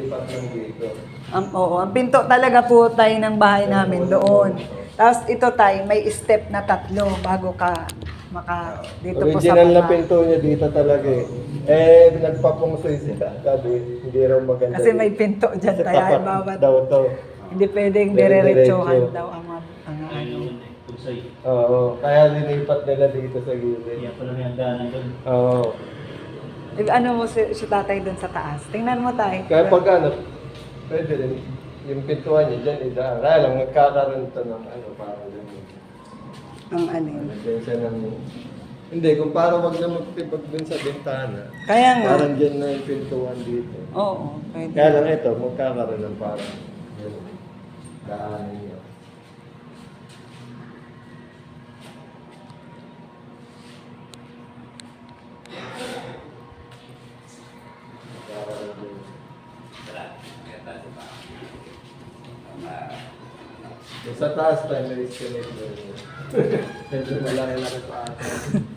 lilipat lang dito. Oo, ang pinto talaga po tayo ng bahay namin doon. Tapos ito tayo, may step na 3 bago ka dito po sa Original na baba. pinto niya dito talaga eh. Nagpapungsoy sila. Sabi, hindi raw maganda. Kasi may pinto dyan Kasi tayo. tapat Bawat, daw to. hindi pwedeng Dire-diretso. dire-diretsuhan daw ang ano. Oo, kaya linipat nila dito sa gilid. Kaya pala may hangganan doon. Oo. Ano mo si tatay doon sa taas? Tingnan mo tayo. Kaya pag ano, pwede rin. Yung pintuan niya dyan, idaan. Kaya lang, magkakaroon ito ng ano, parang ganyan. Ang ano yun. Lagyan siya ng... Hindi, kung parang wag na magtibag dun sa bintana. Kaya nga. Parang dyan na yung pintuan dito. Oo, pwede. Kaya lang ito, magkakaroon ng parang... Yun, daanan niya. Sa taas tayo, may escalator. Medyo malaki-laki pa ata.